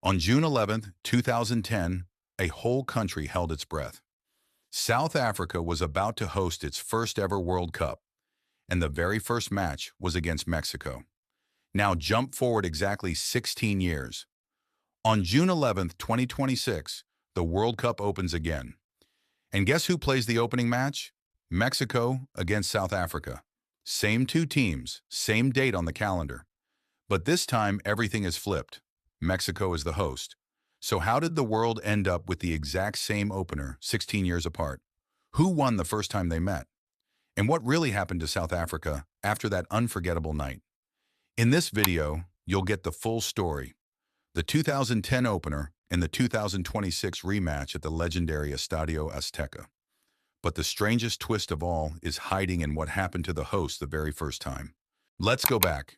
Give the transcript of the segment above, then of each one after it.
On June 11, 2010, a whole country held its breath. South Africa was about to host its first ever World Cup, and the very first match was against Mexico. Now jump forward exactly 16 years. On June 11, 2026, the World Cup opens again. And guess who plays the opening match? Mexico against South Africa. Same two teams, same date on the calendar. But this time, everything is flipped. Mexico is the host. So how did the world end up with the exact same opener 16 years apart? Who won the first time they met? And what really happened to South Africa after that unforgettable night? In this video, you'll get the full story. The 2010 opener and the 2026 rematch at the legendary Estadio Azteca. But the strangest twist of all is hiding in what happened to the host the very first time. Let's go back.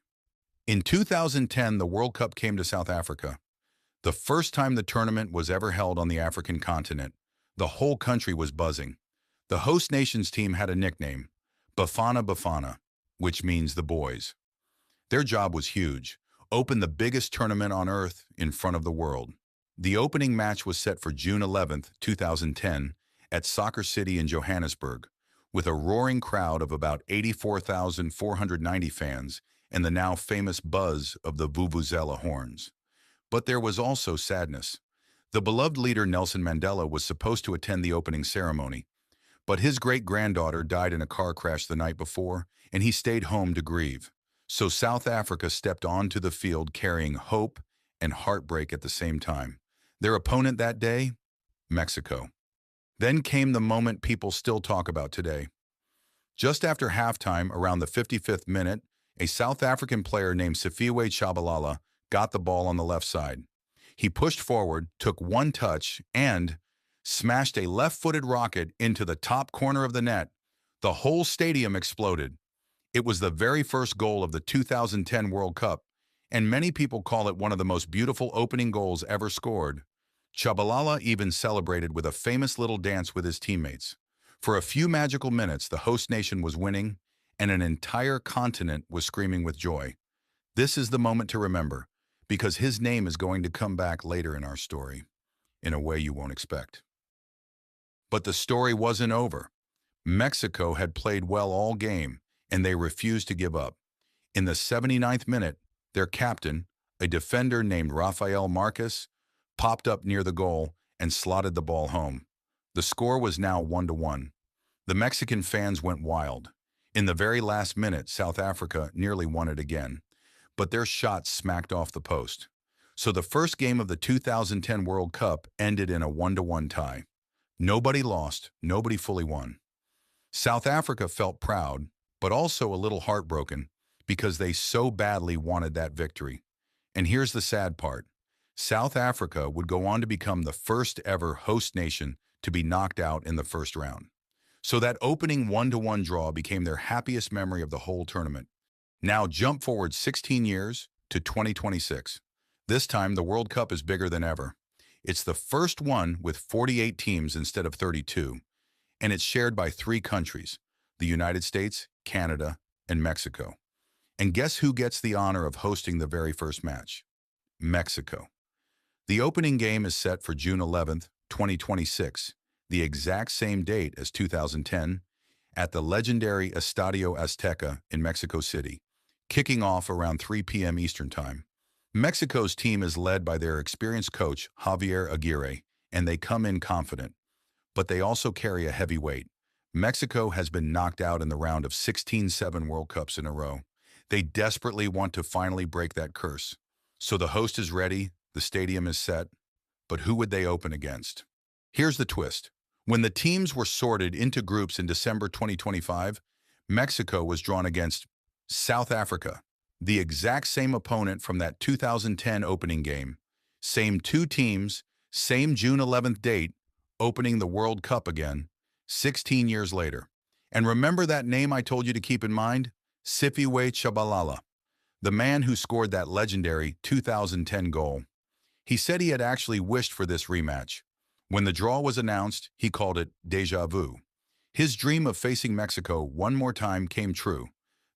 In 2010, the World Cup came to South Africa. The first time the tournament was ever held on the African continent. The whole country was buzzing. The host nation's team had a nickname, Bafana Bafana, which means the boys. Their job was huge, open the biggest tournament on earth in front of the world. The opening match was set for June 11, 2010, at Soccer City in Johannesburg, with a roaring crowd of about 84,490 fans and the now famous buzz of the vuvuzela horns. But there was also sadness. The beloved leader Nelson Mandela was supposed to attend the opening ceremony, but his great-granddaughter died in a car crash the night before, and he stayed home to grieve. So South Africa stepped onto the field carrying hope and heartbreak at the same time. Their opponent that day? Mexico. Then came the moment people still talk about today. Just after halftime, around the 55th minute, a South African player named Siphiwe Tshabalala got the ball on the left side. He pushed forward, took one touch, and smashed a left-footed rocket into the top corner of the net. The whole stadium exploded. It was the very first goal of the 2010 World Cup, and many people call it one of the most beautiful opening goals ever scored. Tshabalala even celebrated with a famous little dance with his teammates. For a few magical minutes, the host nation was winning, and an entire continent was screaming with joy. This is the moment to remember, because his name is going to come back later in our story, in a way you won't expect. But the story wasn't over. Mexico had played well all game, and they refused to give up. In the 79th minute, their captain, a defender named Rafael Marquez, popped up near the goal and slotted the ball home. The score was now 1-1. The Mexican fans went wild. In the very last minute, South Africa nearly won it again, but their shot smacked off the post. So the first game of the 2010 World Cup ended in a 1-1 tie. Nobody lost, nobody fully won. South Africa felt proud, but also a little heartbroken because they so badly wanted that victory. And here's the sad part. South Africa would go on to become the first ever host nation to be knocked out in the first round. So that opening 1-1 draw became their happiest memory of the whole tournament. Now jump forward 16 years to 2026. This time the World Cup is bigger than ever. It's the first one with 48 teams instead of 32, and it's shared by 3 countries, the United States, Canada, and Mexico. And guess who gets the honor of hosting the very first match? Mexico. The opening game is set for June 11, 2026, the exact same date as 2010, at the legendary Estadio Azteca in Mexico City, kicking off around 3 p.m. Eastern Time. Mexico's team is led by their experienced coach, Javier Aguirre, and they come in confident. But they also carry a heavy weight. Mexico has been knocked out in the round of 16-7 World Cups in a row. They desperately want to finally break that curse. So the host is ready, the stadium is set, but who would they open against? Here's the twist. When the teams were sorted into groups in December 2025, Mexico was drawn against South Africa, the exact same opponent from that 2010 opening game. Same 2 teams, same June 11th date, opening the World Cup again, 16 years later. And remember that name I told you to keep in mind? Siphiwe Tshabalala, the man who scored that legendary 2010 goal. He said he had actually wished for this rematch. When the draw was announced, he called it déjà vu. His dream of facing Mexico one more time came true.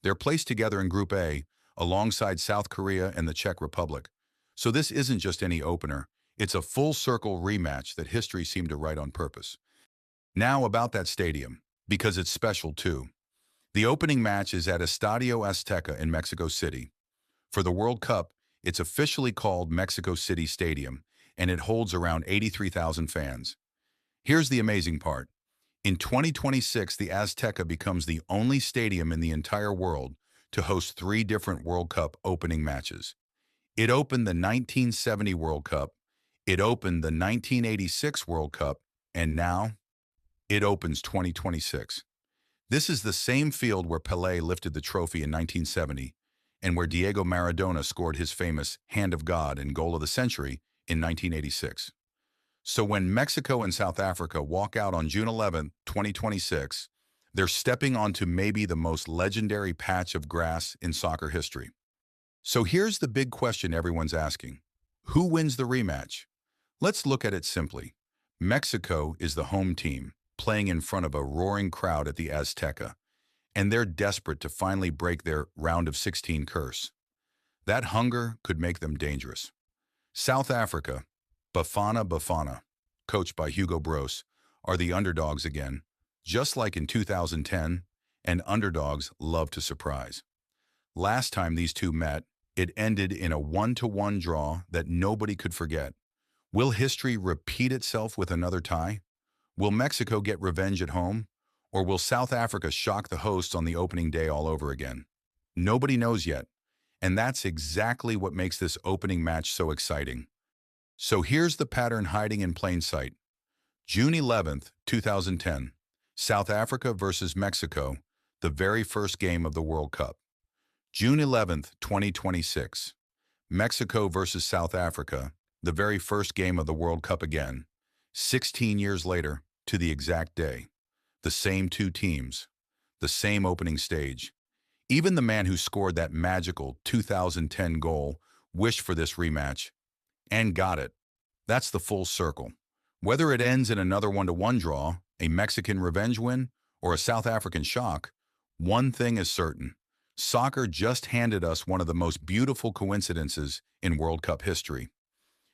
They're placed together in Group A, alongside South Korea and the Czech Republic. So this isn't just any opener, it's a full-circle rematch that history seemed to write on purpose. Now about that stadium, because it's special too. The opening match is at Estadio Azteca in Mexico City. For the World Cup, it's officially called Mexico City Stadium, and it holds around 83,000 fans. Here's the amazing part. In 2026, the Azteca becomes the only stadium in the entire world to host 3 different World Cup opening matches. It opened the 1970 World Cup, it opened the 1986 World Cup, and now it opens 2026. This is the same field where Pelé lifted the trophy in 1970 and where Diego Maradona scored his famous Hand of God and Goal of the Century in 1986. So when Mexico and South Africa walk out on June 11, 2026, they're stepping onto maybe the most legendary patch of grass in soccer history. So here's the big question everyone's asking. Who wins the rematch? Let's look at it simply. Mexico is the home team, playing in front of a roaring crowd at the Azteca, and they're desperate to finally break their round of 16 curse. That hunger could make them dangerous. South Africa, Bafana Bafana, coached by Hugo Broos, are the underdogs again, just like in 2010, and underdogs love to surprise. Last time these two met, it ended in a 1-1 draw that nobody could forget. Will history repeat itself with another tie? Will Mexico get revenge at home? Or will South Africa shock the hosts on the opening day all over again? Nobody knows yet, and that's exactly what makes this opening match so exciting. So here's the pattern hiding in plain sight. June 11th, 2010, South Africa versus Mexico, the very first game of the World Cup. June 11th, 2026, Mexico versus South Africa, the very first game of the World Cup again, 16 years later to the exact day. The same 2 teams, the same opening stage. Even the man who scored that magical 2010 goal wished for this rematch, and got it. That's the full circle. Whether it ends in another 1-1 draw, a Mexican revenge win, or a South African shock, one thing is certain. Soccer just handed us one of the most beautiful coincidences in World Cup history.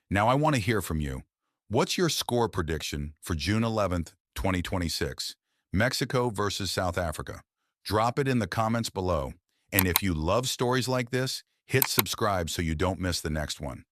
Now I want to hear from you. What's your score prediction for June 11th, 2026? Mexico versus South Africa. Drop it in the comments below. And if you love stories like this, hit subscribe so you don't miss the next one.